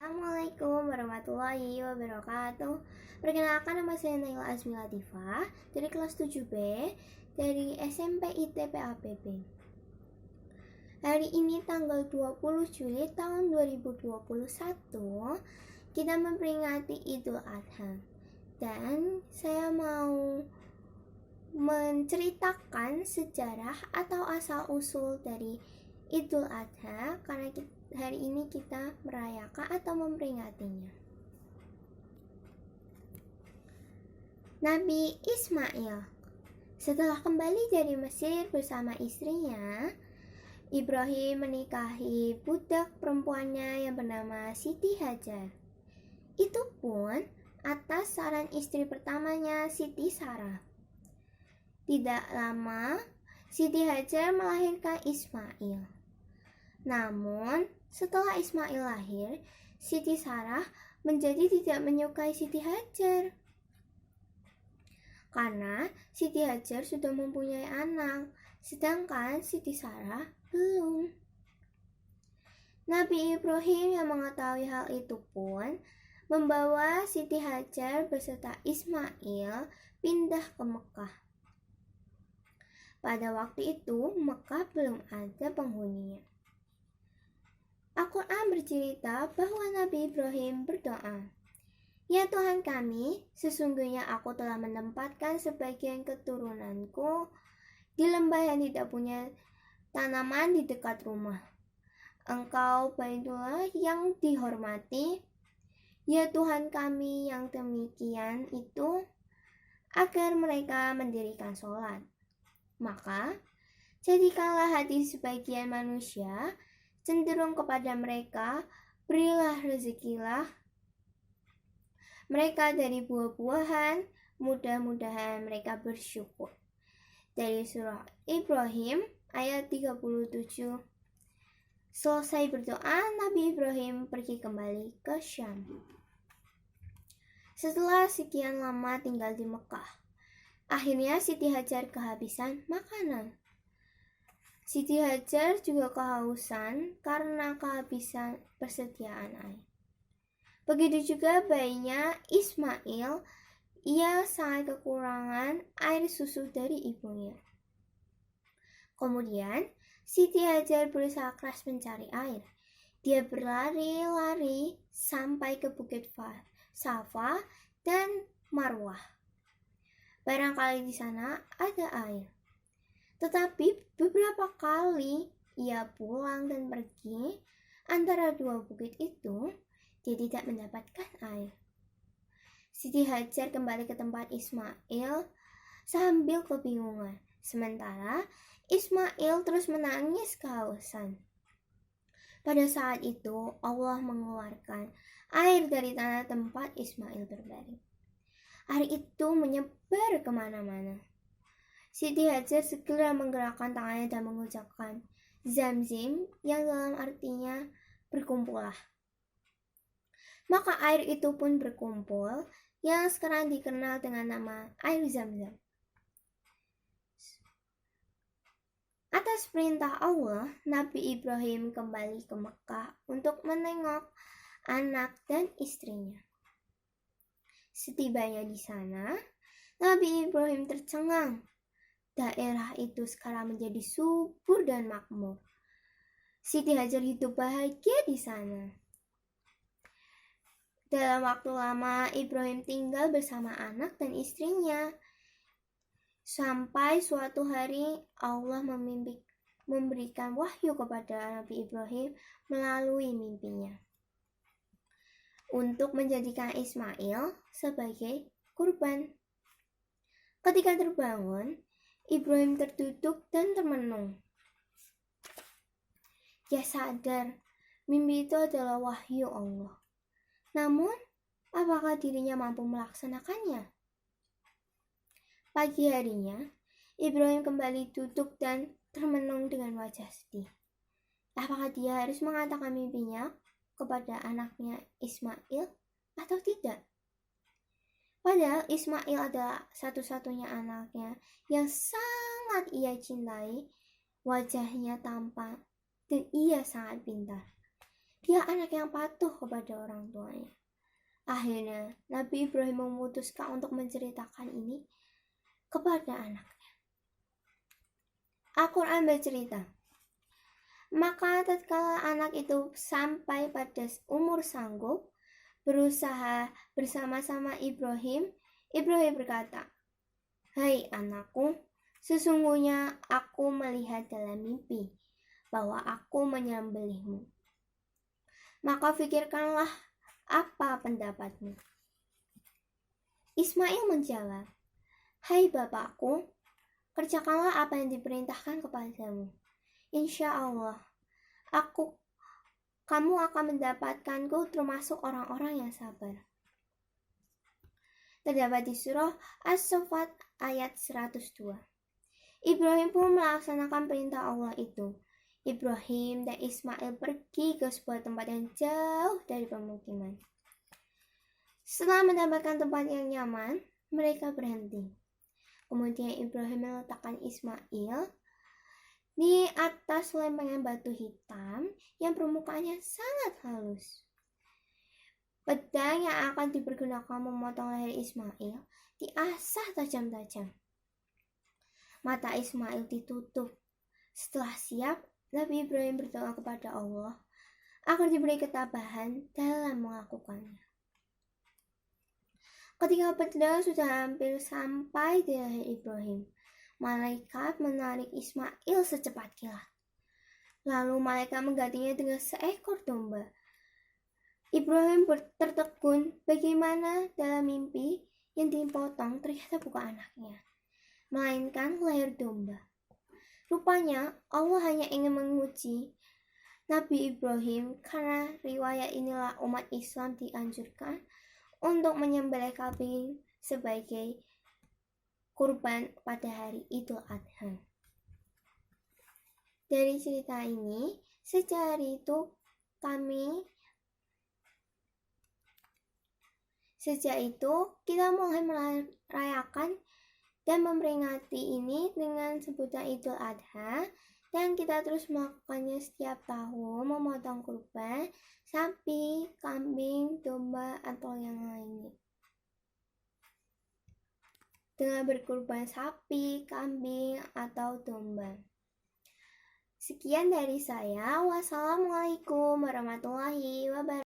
Assalamualaikum warahmatullahi wabarakatuh. Perkenalkan, nama saya Naila Azmi Latifah dari kelas 7B dari SMP ITP APB. Hari ini tanggal 20 Juli tahun 2021 kita memperingati Idul Adha. Dan saya mau menceritakan sejarah atau asal-usul dari Idul Adha karena hari ini kita merayakan atau memperingatinya. Nabi Ismail setelah kembali dari Mesir bersama istrinya, Ibrahim menikahi budak perempuannya yang bernama Siti Hajar. Itu pun atas saran istri pertamanya, Siti Sarah. Tidak lama, Siti Hajar melahirkan Ismail. Namun, setelah Ismail lahir, Siti Sarah menjadi tidak menyukai Siti Hajar. Karena Siti Hajar sudah mempunyai anak, sedangkan Siti Sarah belum. Nabi Ibrahim yang mengetahui hal itu pun membawa Siti Hajar beserta Ismail pindah ke Mekah. Pada waktu itu, Mekah belum ada penghuninya. Al-Quran bercerita bahwa Nabi Ibrahim berdoa, "Ya Tuhan kami, sesungguhnya aku telah menempatkan sebagian keturunanku di lembah yang tidak punya tanaman di dekat rumah. Engkau Baitullah yang dihormati, ya Tuhan kami yang demikian itu, agar mereka mendirikan sholat. Maka, jadikanlah hati sebagian manusia cenderung kepada mereka, berilah rezekilah mereka dari buah-buahan, mudah-mudahan mereka bersyukur." Dari surah Ibrahim ayat 37. Selesai berdoa, Nabi Ibrahim pergi kembali ke Syam. Setelah sekian lama tinggal di Mekah, akhirnya Siti Hajar kehabisan makanan. Siti Hajar juga kehausan karena kehabisan persediaan air. Begitu juga bayinya Ismail, ia sangat kekurangan air susu dari ibunya. Kemudian, Siti Hajar berusaha keras mencari air. Dia berlari-lari sampai ke Bukit Safa dan Marwah. Barangkali di sana ada air. Tetapi beberapa kali ia pulang dan pergi antara dua bukit itu, dia tidak mendapatkan air. Siti Hajar kembali ke tempat Ismail sambil kebingungan. Sementara Ismail terus menangis kehausan. Pada saat itu Allah mengeluarkan air dari tanah tempat Ismail berbaring. Air itu menyebar kemana-mana. Siti Hajar segera menggerakkan tangannya dan mengucapkan Zamzam, yang dalam artinya berkumpullah. Maka air itu pun berkumpul, yang sekarang dikenal dengan nama air Zamzam. Atas perintah Allah, Nabi Ibrahim kembali ke Mekah untuk menengok anak dan istrinya. Setibanya di sana, Nabi Ibrahim tercengang. Daerah itu sekarang menjadi subur dan makmur. Siti Hajar hidup bahagia di sana. Dalam waktu lama, Ibrahim tinggal bersama anak dan istrinya. Sampai suatu hari Allah memberikan wahyu kepada Nabi Ibrahim melalui mimpinya untuk menjadikan Ismail sebagai kurban. Ketika terbangun, Ibrahim terduduk dan termenung. Dia sadar mimpi itu adalah wahyu Allah. Namun, apakah dirinya mampu melaksanakannya? Pagi harinya, Ibrahim kembali duduk dan termenung dengan wajah sedih. Apakah dia harus mengatakan mimpinya kepada anaknya Ismail atau tidak? Padahal Ismail adalah satu-satunya anaknya yang sangat ia cintai. Wajahnya tampan dan ia sangat pintar. Dia anak yang patuh kepada orang tuanya. Akhirnya, Nabi Ibrahim memutuskan untuk menceritakan ini kepada anaknya. Al-Quran bercerita, maka tatkala anak itu sampai pada umur sanggup berusaha bersama-sama Ibrahim, Ibrahim berkata, "Hai anakku, sesungguhnya aku melihat dalam mimpi bahwa aku menyembelihmu. Maka fikirkanlah apa pendapatmu." Ismail menjawab, "Hai bapakku, kerjakanlah apa yang diperintahkan kepadamu. Insya Allah, kamu akan mendapatkanku termasuk orang-orang yang sabar." Terdapat di surah As-Saffat ayat 102. Ibrahim pun melaksanakan perintah Allah itu. Ibrahim dan Ismail pergi ke sebuah tempat yang jauh dari pemukiman. Setelah mendapatkan tempat yang nyaman, mereka berhenti. Kemudian Ibrahim meletakkan Ismail di atas lempengan batu hitam yang permukaannya sangat halus. Pedang yang akan dipergunakan memotong leher Ismail diasah tajam-tajam. Mata Ismail ditutup. Setelah siap, Nabi Ibrahim berdoa kepada Allah agar diberi ketabahan dalam melakukannya. Ketika pedang sudah hampir sampai di leher Ibrahim, malaikat menarik Ismail secepat kilat. Lalu malaikat menggantinya dengan seekor domba. Ibrahim tertegun bagaimana dalam mimpi yang dipotong ternyata bukan anaknya, melainkan leher domba. Rupanya Allah hanya ingin menguji Nabi Ibrahim karena riwayat inilah umat Islam dianjurkan untuk menyembelih kambing sebagai kurban pada hari Idul Adha. Dari cerita ini, sejak hari itu kita mulai merayakan dan memperingati ini dengan sebutan Idul Adha, dan kita terus melakukannya setiap tahun, memotong kurban sapi, kambing, domba, atau yang lainnya. Dengan berkurban sapi, kambing, atau domba. Sekian dari saya. Wassalamualaikum warahmatullahi wabarakatuh.